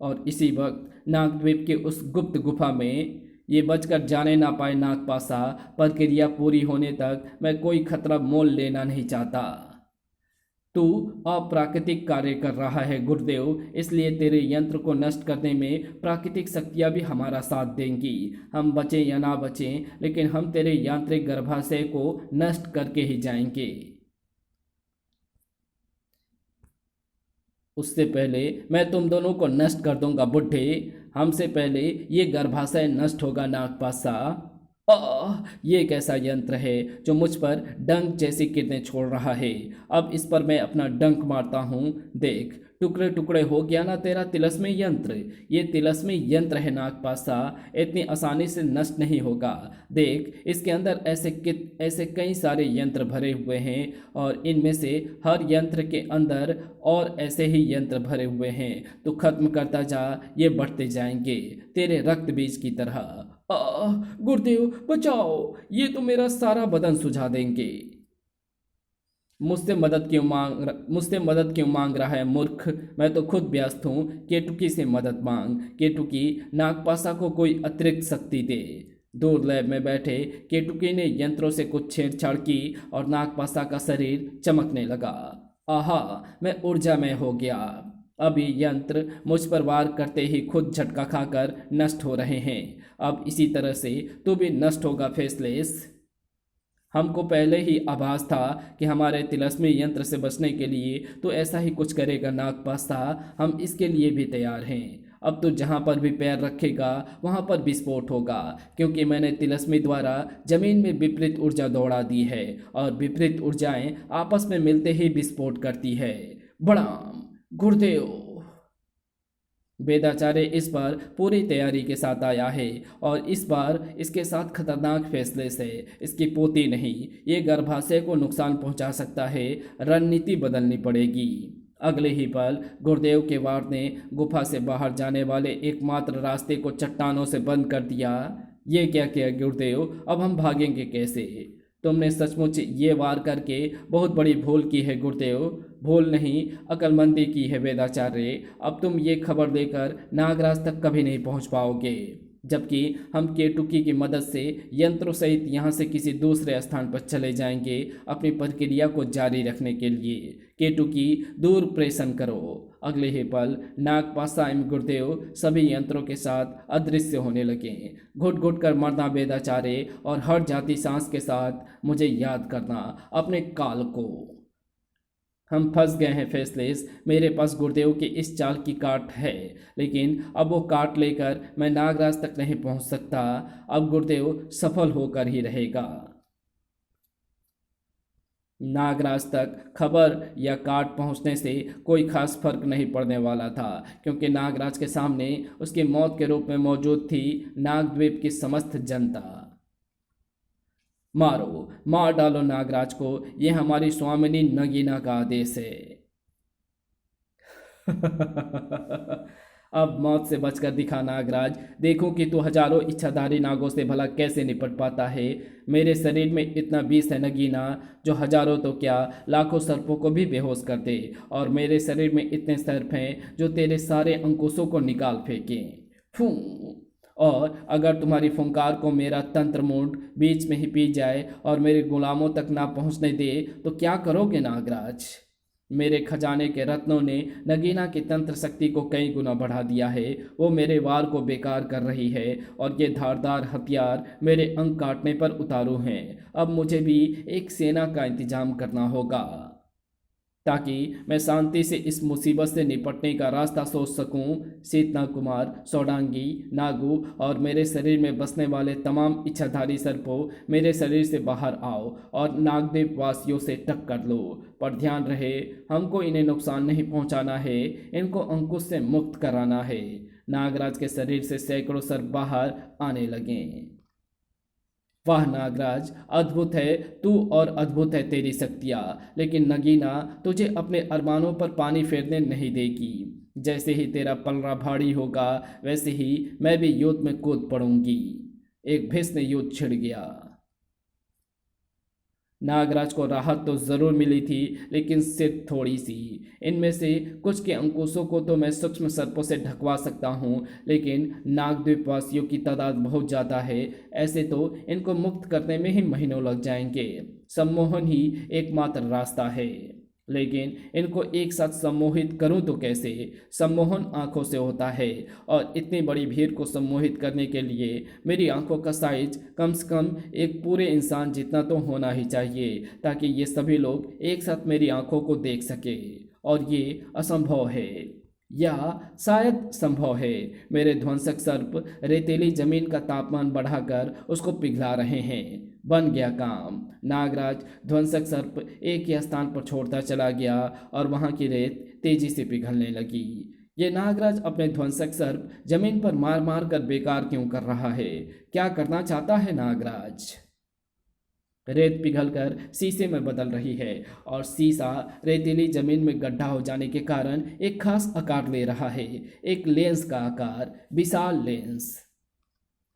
और इसी वक्त नागद्वीप के उस गुप्त गुफा में ये बचकर जाने ना पाए नागपासा, प्रक्रिया पूरी होने तक मैं कोई खतरा मोल लेना नहीं चाहता। तू अप्राकृतिक कार्य कर रहा है गुरुदेव, इसलिए तेरे यंत्र को नष्ट करने में प्राकृतिक शक्तियां भी हमारा साथ देंगी। हम बचें या ना बचें, लेकिन हम तेरे यांत्रिक गर्भाशय को नष्ट करके ही जाएंगे। उससे पहले मैं तुम दोनों को नष्ट कर दूंगा बुड्ढे। हमसे पहले ये गर्भाशय नष्ट होगा नागपासा। ये कैसा यंत्र है जो मुझ पर डंक जैसी किरणें छोड़ रहा है? अब इस पर मैं अपना डंक मारता हूँ। देख, टुकड़े टुकड़े हो गया ना तेरा तिलस्मी यंत्र। ये तिलस्मी यंत्र है नागपासा, इतनी आसानी से नष्ट नहीं होगा। देख, इसके अंदर ऐसे कई सारे यंत्र भरे हुए हैं और इनमें से हर यंत्र के अंदर और ऐसे ही यंत्र भरे हुए हैं। तो खत्म करता जा, ये बढ़ते जाएंगे तेरे रक्त बीज की तरह। गुरुदेव बचाओ, ये तो मेरा सारा बदन सुझा देंगे। मुझसे मदद क्यों मांग रहा है मूर्ख? मैं तो खुद व्यस्त हूँ। केटुकी से मदद मांग। केटुकी, नागपासा को कोई अतिरिक्त शक्ति दे। दूर लैब में बैठे केटुकी ने यंत्रों से कुछ छेड़छाड़ की और नागपासा का शरीर चमकने लगा। आहा, मैं ऊर्जामय हो गया। अब ये यंत्र मुझ पर वार करते ही खुद झटका खाकर नष्ट हो रहे हैं। अब इसी तरह से तू भी नष्ट होगा फेसलेस। हमको पहले ही आभास था कि हमारे तिलस्मी यंत्र से बचने के लिए तो ऐसा ही कुछ करेगा नागपासा। हम इसके लिए भी तैयार हैं। अब तो जहाँ पर भी पैर रखेगा वहाँ पर विस्फोट होगा, क्योंकि मैंने तिलस्मी द्वारा जमीन में विपरीत ऊर्जा दौड़ा दी है और विपरीत ऊर्जाएं आपस में मिलते ही विस्फोट करती है। प्रणाम गुरुदेव। वेदाचार्य इस बार पूरी तैयारी के साथ आया है और इस बार इसके साथ खतरनाक फैसले से। इसकी पोती नहीं, ये गर्भाशय को नुकसान पहुंचा सकता है। रणनीति बदलनी पड़ेगी। अगले ही पल गुरुदेव के वार ने गुफा से बाहर जाने वाले एकमात्र रास्ते को चट्टानों से बंद कर दिया। ये क्या किया गुरुदेव? अब हम भागेंगे कैसे? तुमने सचमुच ये वार करके बहुत बड़ी भूल की है गुरुदेव। भूल नहीं, अक्लमंदी की है वेदाचार्य। अब तुम ये खबर लेकर नागराज तक कभी नहीं पहुंच पाओगे, जबकि हम केटुकी की मदद से यंत्रों सहित यहाँ से किसी दूसरे स्थान पर चले जाएंगे अपनी प्रक्रिया को जारी रखने के लिए। केटुकी, दूर प्रेषण करो। अगले ही पल नागपासा एवं गुरुदेव सभी यंत्रों के साथ अदृश्य होने लगे। घुट घुट कर मरना वेदाचार्य, और हर जाति सांस के साथ मुझे याद करना अपने काल को। हम फंस गए हैं फेसलेस। मेरे पास गुरुदेव की इस चाल की काट है, लेकिन अब वो काट लेकर मैं नागराज तक नहीं पहुंच सकता। अब गुरुदेव सफल होकर ही रहेगा। नागराज तक खबर या काट पहुंचने से कोई खास फर्क नहीं पड़ने वाला था, क्योंकि नागराज के सामने उसकी मौत के रूप में मौजूद थी नागद्वीप की समस्त जनता। मारो, मार डालो नागराज को, ये हमारी स्वामिनी नगीना का आदेश है। अब मौत से बचकर दिखा नागराज, देखो कि तू हजारों इच्छाधारी नागों से भला कैसे निपट पाता है। मेरे शरीर में इतना विष है नगीना, जो हजारों तो क्या लाखों सर्पों को भी बेहोश कर दे। और मेरे शरीर में इतने सर्प हैं जो तेरे सारे अंकुशों को निकाल फेंकें। फू। और अगर तुम्हारी फुंकार को मेरा तंत्र मुंड बीच में ही पी जाए और मेरे गुलामों तक ना पहुंचने दे, तो क्या करोगे नागराज? मेरे खजाने के रत्नों ने नगीना की तंत्र शक्ति को कई गुना बढ़ा दिया है। वो मेरे वार को बेकार कर रही है और ये धारदार हथियार मेरे अंग काटने पर उतारू हैं। अब मुझे भी एक सेना का इंतजाम करना होगा, ताकि मैं शांति से इस मुसीबत से निपटने का रास्ता सोच सकूं। शीतनाग कुमार, सौडांगी, नागू और मेरे शरीर में बसने वाले तमाम इच्छाधारी सर्पों, मेरे शरीर से बाहर आओ और नागदेव वासियों से टक्कर लो। पर ध्यान रहे, हमको इन्हें नुकसान नहीं पहुंचाना है, इनको अंकुश से मुक्त कराना है। नागराज के शरीर से सैकड़ों सर्प बाहर आने लगे। वाह नागराज, अद्भुत है तू और अद्भुत है तेरी शक्तियाँ, लेकिन नगीना तुझे अपने अरमानों पर पानी फेरने नहीं देगी। जैसे ही तेरा पलड़ा भारी होगा, वैसे ही मैं भी युद्ध में कूद पड़ूंगी। एक भीषण युद्ध छिड़ गया। नागराज को राहत तो जरूर मिली थी, लेकिन सिर्फ थोड़ी सी। इनमें से कुछ के अंकुशों को तो मैं सूक्ष्म सर्पों से ढकवा सकता हूँ, लेकिन नागद्वीप वासियों की तादाद बहुत ज़्यादा है। ऐसे तो इनको मुक्त करने में ही महीनों लग जाएंगे। सम्मोहन ही एकमात्र रास्ता है, लेकिन इनको एक साथ सम्मोहित करूं तो कैसे? सम्मोहन आंखों से होता है, और इतनी बड़ी भीड़ को सम्मोहित करने के लिए मेरी आंखों का साइज कम से कम एक पूरे इंसान जितना तो होना ही चाहिए, ताकि ये सभी लोग एक साथ मेरी आंखों को देख सके। और ये असंभव है, या शायद संभव है। मेरे ध्वंसक सर्प रेतीली जमीन का तापमान बढ़ाकर उसको पिघला रहे हैं। बन गया काम। नागराज ध्वंसक सर्प एक ही स्थान पर छोड़ता चला गया और वहां की रेत तेजी से पिघलने लगी। ये नागराज अपने ध्वंसक सर्प जमीन पर मार मार कर बेकार क्यों कर रहा है? क्या करना चाहता है नागराज? रेत पिघलकर शीशे में बदल रही है, और शीशा रेतीली जमीन में गड्ढा हो जाने के कारण एक खास आकार ले रहा है। एक लेंस का आकार, विशाल लेंस।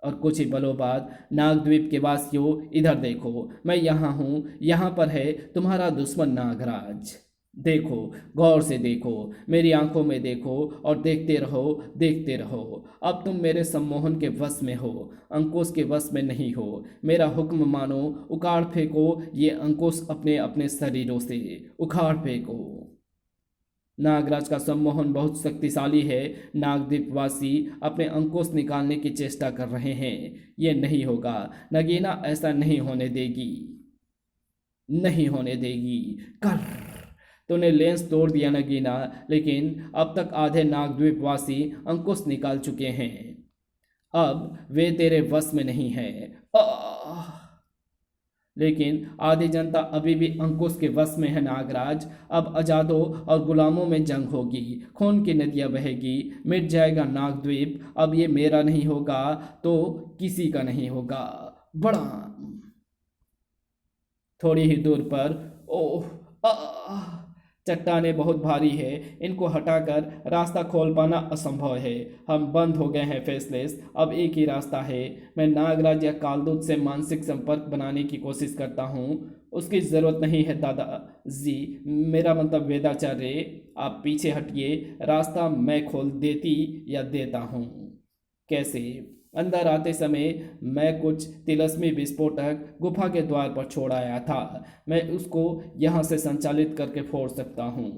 और कुछ ही पलों बाद नागद्वीप के वासियों, इधर देखो, मैं यहाँ हूँ, यहाँ पर है तुम्हारा दुश्मन नागराज। देखो, गौर से देखो, मेरी आंखों में देखो और देखते रहो, देखते रहो। अब तुम मेरे सम्मोहन के वश में हो, अंकुश के वश में नहीं हो। मेरा हुक्म मानो, उखाड़ फेंको ये अंकुश अपने अपने शरीरों से, उखाड़ फेंको। नागराज का सम्मोहन बहुत शक्तिशाली है। नागद्वीपवासी अपने अंकुश निकालने की चेष्टा कर रहे हैं। ये नहीं होगा, नगीना ऐसा नहीं होने देगी, नहीं होने देगी। कर, तूने लेंस तोड़ दिया नगीना, लेकिन अब तक आधे नागद्वीपवासी अंकुश निकाल चुके हैं। अब वे तेरे वश में नहीं है। आह! लेकिन आधी जनता अभी भी अंकुश के वश में है नागराज। अब आजादों और गुलामों में जंग होगी, खून की नदियां बहेगी, मिट जाएगा नागद्वीप। अब ये मेरा नहीं होगा तो किसी का नहीं होगा। बड़ा थोड़ी ही दूर पर, ओह, आह! चट्टानें बहुत भारी है, इनको हटाकर रास्ता खोल पाना असंभव है। हम बंद हो गए हैं फेसलेस। अब एक ही रास्ता है। मैं नागराज या कालदूत से मानसिक संपर्क बनाने की कोशिश करता हूँ। उसकी ज़रूरत नहीं है दादाजी, मेरा मतलब वेदाचार्य। आप पीछे हटिए, रास्ता मैं खोल देती या देता हूँ। कैसे? अंदर आते समय मैं कुछ तिलस्मी विस्फोटक गुफा के द्वार पर छोड़ आया था। मैं उसको यहाँ से संचालित करके फोड़ सकता हूँ।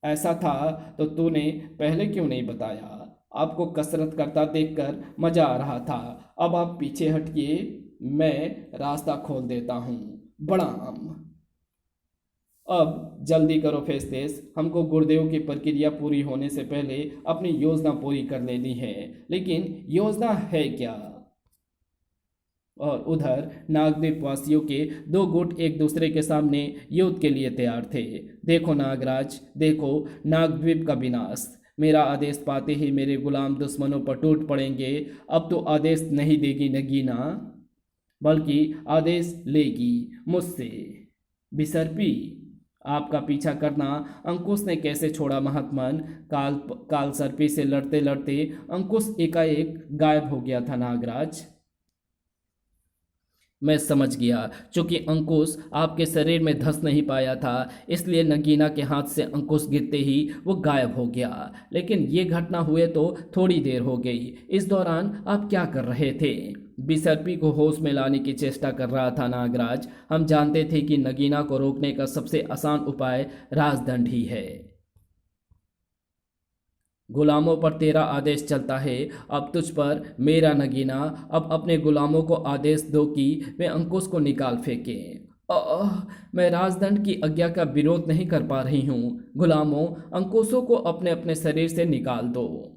ऐसा था तो तूने पहले क्यों नहीं बताया? आपको कसरत करता देखकर मजा आ रहा था। अब आप पीछे हटिए, मैं रास्ता खोल देता हूँ। बड़ा अब जल्दी करो फेस्टेस, हमको गुरुदेव की प्रक्रिया पूरी होने से पहले अपनी योजना पूरी कर लेनी है। लेकिन योजना है क्या? और उधर नागद्वीप वासियों के दो गुट एक दूसरे के सामने युद्ध के लिए तैयार थे। देखो नागराज, देखो नागद्वीप का विनाश। मेरा आदेश पाते ही मेरे गुलाम दुश्मनों पर टूट पड़ेंगे। अब तो आदेश नहीं देगी नगीना, बल्कि आदेश लेगी मुझसे। बिसर्पी, आपका पीछा करना अंकुश ने कैसे छोड़ा महात्मन? काल सर्पी से लड़ते लड़ते अंकुश एकाएक गायब हो गया था नागराज। मैं समझ गया, क्योंकि अंकुश आपके शरीर में धंस नहीं पाया था, इसलिए नगीना के हाथ से अंकुश गिरते ही वो गायब हो गया। लेकिन ये घटना हुए तो थोड़ी देर हो गई। इस दौरान आप क्या कर रहे थे? बिसर्पी को होश में लाने की चेष्टा कर रहा था नागराज। हम जानते थे कि नगीना को रोकने का सबसे आसान उपाय राजदंड ही है। गुलामों पर तेरा आदेश चलता है, अब तुझ पर मेरा नगीना। अब अपने गुलामों को आदेश दो कि वे अंकुश को निकाल फेंकें। मैं राजदंड की आज्ञा का विरोध नहीं कर पा रही हूँ। गुलामों, अंकुशों को अपने अपने शरीर से निकाल दो।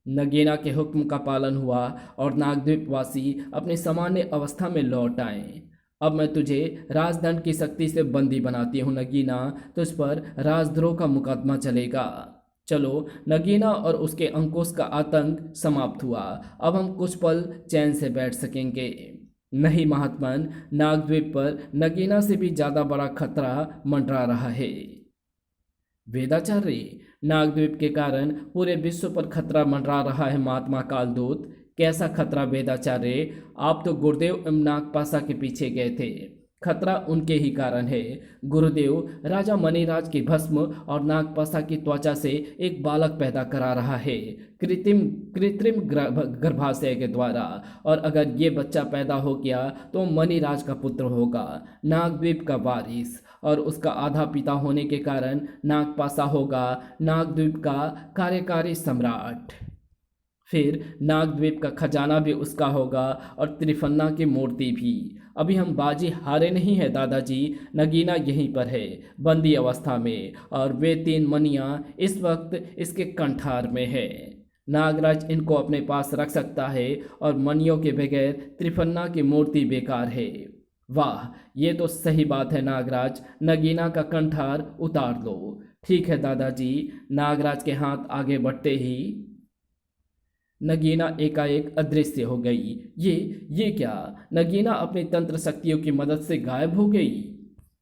नगीना के हुक्म का पालन हुआ और नागद्वीपवासी अपनी सामान्य अवस्था में लौट आए। अब मैं तुझे राजदंड की शक्ति से बंदी बनाती हूँ नगीना। तुझ पर राजद्रोह का मुकदमा चलेगा। चलो, नगीना और उसके अंकुश का आतंक समाप्त हुआ। अब हम कुछ पल चैन से बैठ सकेंगे। नहीं महात्मन, नागद्वीप पर नगीना से भी ज्यादा बड़ा खतरा मंडरा रहा है। वेदाचार्य, नागद्वीप के कारण पूरे विश्व पर खतरा मंडरा रहा है महात्मा कालदूत। कैसा खतरा वेदाचार्य? आप तो गुरुदेव एवं नागपाशा के पीछे गए थे। खतरा उनके ही कारण है। गुरुदेव राजा मणिराज की भस्म और नागपाशा की त्वचा से एक बालक पैदा करा रहा है, कृत्रिम कृत्रिम गर्भाशय के द्वारा। और अगर ये बच्चा पैदा हो गया तो मणिराज का पुत्र होगा, नागद्वीप का वारिस। और उसका आधा पिता होने के कारण नागपाशा होगा नागद्वीप का कार्यकारी सम्राट। फिर नागद्वीप का खजाना भी उसका होगा और त्रिफन्ना की मूर्ति भी। अभी हम बाजी हारे नहीं है दादाजी। नगीना यहीं पर है, बंदी अवस्था में, और वे 3 मनियाँ इस वक्त इसके कंठार में है। नागराज इनको अपने पास रख सकता है और मनियों के बगैर त्रिफन्ना की मूर्ति बेकार है। वाह, ये तो सही बात है नागराज, नगीना का कंठार उतार लो। ठीक है दादाजी। नागराज के हाथ आगे बढ़ते ही नगीना एकाएक अदृश्य हो गई। ये क्या? नगीना अपनी तंत्र शक्तियों की मदद से गायब हो गई।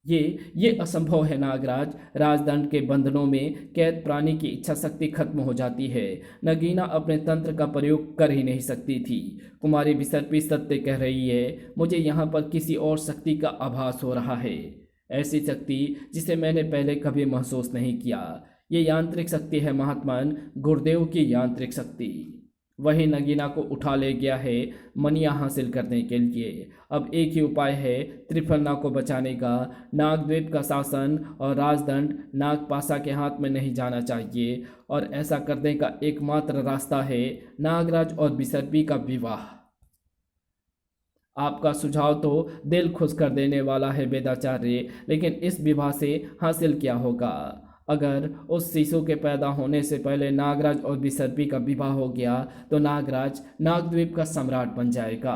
ये असंभव है नागराज। राजदंड के बंधनों में कैद प्राणी की इच्छा शक्ति खत्म हो जाती है। नगीना अपने तंत्र का प्रयोग कर ही नहीं सकती थी। कुमारी विसर्पी सत्य कह रही है। मुझे यहाँ पर किसी और शक्ति का आभास हो रहा है, ऐसी शक्ति जिसे मैंने पहले कभी महसूस नहीं किया। ये यांत्रिक शक्ति है महात्मन, गुरुदेव की यांत्रिक शक्ति। वही नगीना को उठा ले गया है मनिया हासिल करने के लिए। अब एक ही उपाय है त्रिफलना को बचाने का। नागद्वीप का शासन और राजदंड नागपाशा के हाथ में नहीं जाना चाहिए, और ऐसा करने का एकमात्र रास्ता है नागराज और विसर्पी का विवाह। आपका सुझाव तो दिल खुश कर देने वाला है वेदाचार्य, लेकिन इस विवाह से हासिल क्या होगा? अगर उस शिशु के पैदा होने से पहले नागराज और विसर्पी का विवाह हो गया तो नागराज नागद्वीप का सम्राट बन जाएगा।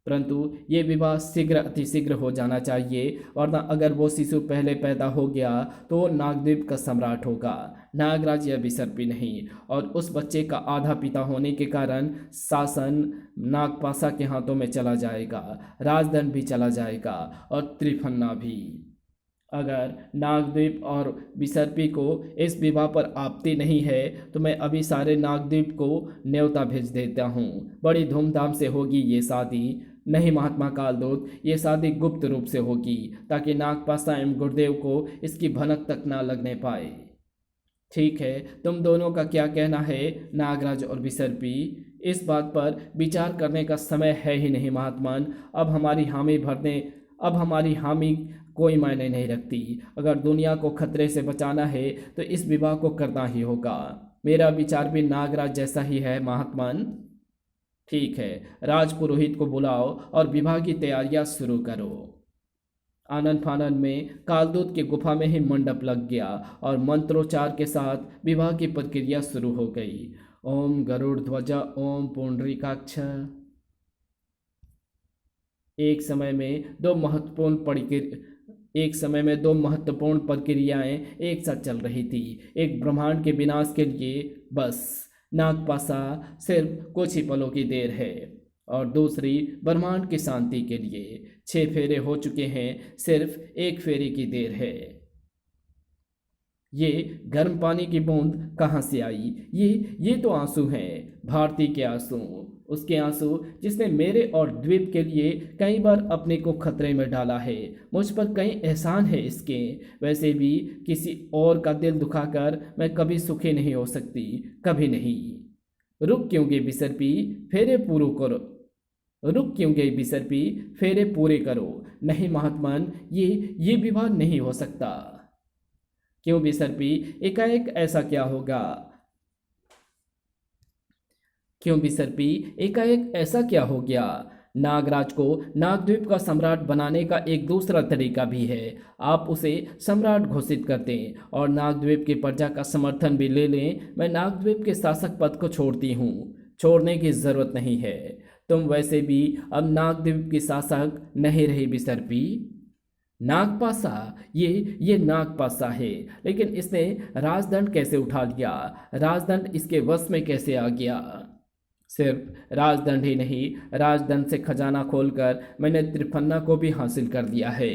परंतु ये विवाह शीघ्र अतिशीघ्र हो जाना चाहिए, वरना अगर वो शिशु पहले पैदा हो गया तो वो नागद्वीप का सम्राट होगा, नागराज या विसर्पी नहीं। और उस बच्चे का आधा पिता होने के कारण शासन नागपाशा के हाथों में चला जाएगा, राजदंड भी चला जाएगा और त्रिफन्ना भी। अगर नागद्वीप और विसर्पी को इस विवाह पर आपत्ति नहीं है तो मैं अभी सारे नागद्वीप को न्योता भेज देता हूँ। बड़ी धूमधाम से होगी ये शादी। नहीं महात्मा कालदूत, ये शादी गुप्त रूप से होगी, ताकि नागपाशा एवं गुरुदेव को इसकी भनक तक ना लगने पाए। ठीक है, तुम दोनों का क्या कहना है नागराज और विसर्पी? इस बात पर विचार करने का समय है ही नहीं महात्मन। अब हमारी हामी कोई मायने नहीं रखती। अगर दुनिया को खतरे से बचाना है तो इस विवाह को करना ही होगा। मेरा विचार भी नागराज जैसा ही है महात्मन। ठीक है, राजपुरोहित को बुलाओ और विवाह की तैयारियां शुरू करो। आनन फानन में कालदूत की गुफा में ही मंडप लग गया और मंत्रोच्चार के साथ विवाह की प्रक्रिया शुरू हो गई। ओम गरुड़ ध्वजा ओम पुंडरीकाक्ष। एक समय में दो महत्वपूर्ण प्रक्रियाएं एक साथ चल रही थी। एक ब्रह्मांड के विनाश के लिए बस नागपाशा सिर्फ कुछ ही पलों की देर है, और दूसरी ब्रह्मांड की शांति के लिए 6 फेरे हो चुके हैं, सिर्फ एक फेरे की देर है। ये गर्म पानी की बूंद कहाँ से आई? ये तो आंसू हैं, भारती के आंसू। उसके आंसू जिसने मेरे और द्वीप के लिए कई बार अपने को खतरे में डाला है। मुझ पर कई एहसान है इसके। वैसे भी किसी और का दिल दुखाकर मैं कभी सुखी नहीं हो सकती, कभी नहीं। रुक क्यों गई विसर्पी, फेरे पूरे करो। रुक क्यों गई विसर्पी, फेरे पूरे करो। नहीं महात्मन, ये विवाह नहीं हो सकता। क्यों विसर्पी, एकाएक ऐसा क्या होगा? क्यों विसर्पी, एकाएक ऐसा क्या हो गया? नागराज को नागद्वीप का सम्राट बनाने का एक दूसरा तरीका भी है। आप उसे सम्राट घोषित कर दें और नागद्वीप की प्रजा का समर्थन भी ले लें। मैं नागद्वीप के शासक पद को छोड़ती हूँ, छोड़ने की जरूरत नहीं है। तुम वैसे भी अब नागद्वीप की शासक नहीं रही विसर्पी। नागपाशा, ये नागपाशा है, लेकिन इसने राजदंड कैसे उठा लिया? राजदंड इसके वश में कैसे आ गया? सिर्फ राजदंड ही नहीं, राजदंड से खजाना खोलकर मैंने त्रिफन्ना को भी हासिल कर दिया है।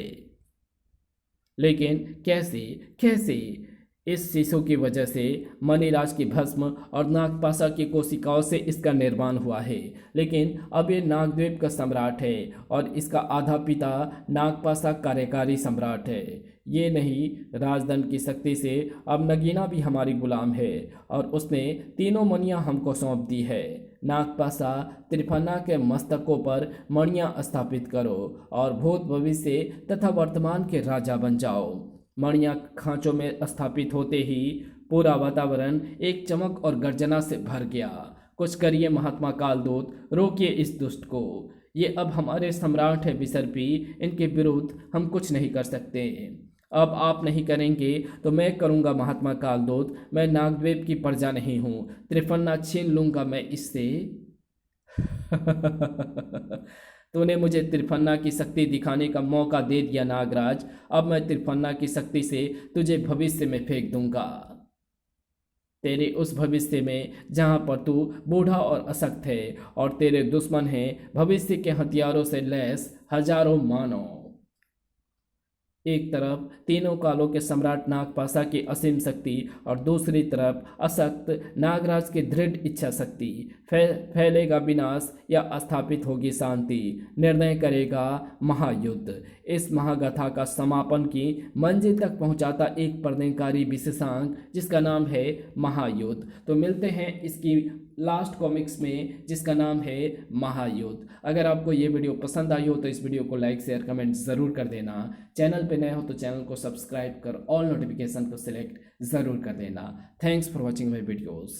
लेकिन कैसे? इस शिशु की वजह से मणिराज की भस्म और नागपाशा की कोशिकाओं से इसका निर्माण हुआ है। लेकिन अब ये नागद्वीप का सम्राट है और इसका आधा पिता नागपाशा कार्यकारी सम्राट है। ये नहीं, राजदंड की शक्ति से अब नगीना भी हमारी गुलाम है और उसने तीनों मणियां हमको सौंप दी है। नागपाशा, त्रिफन्ना के मस्तकों पर मणियां स्थापित करो और भूत भविष्य तथा वर्तमान के राजा बन जाओ। मणियां खांचों में स्थापित होते ही पूरा वातावरण एक चमक और गर्जना से भर गया। कुछ करिए महात्मा कालदूत, रोकिए इस दुष्ट को। ये अब हमारे सम्राट है विसर्पी, इनके विरुद्ध हम कुछ नहीं कर सकते। अब आप नहीं करेंगे तो मैं करूंगा महात्मा कालदूत। मैं नागद्वीप की प्रजा नहीं हूँ, त्रिफन्ना छीन लूंगा मैं इससे। तूने मुझे त्रिफन्ना की शक्ति दिखाने का मौका दे दिया नागराज। अब मैं त्रिफन्ना की शक्ति से तुझे भविष्य में फेंक दूंगा, तेरे उस भविष्य में जहां पर तू बूढ़ा और अशक्त है और तेरे दुश्मन हैं भविष्य के हथियारों से लैस हजारों मानव। एक तरफ तीनों कालों के सम्राट नागपाशा की असीम शक्ति और दूसरी तरफ अशक्त नागराज की दृढ़ इच्छा शक्ति। फैलेगा विनाश या स्थापित होगी शांति, निर्णय करेगा महायुद्ध। इस महागाथा का समापन की मंजिल तक पहुंचाता एक प्रणयकारी विशेषांक जिसका नाम है महायुद्ध। तो मिलते हैं इसकी लास्ट कॉमिक्स में जिसका नाम है महायुद्ध। अगर आपको ये वीडियो पसंद आई हो तो इस वीडियो को लाइक शेयर कमेंट ज़रूर कर देना। चैनल पे नए हो तो चैनल को सब्सक्राइब कर ऑल नोटिफिकेशन को सिलेक्ट ज़रूर कर देना। Thanks for watching my videos.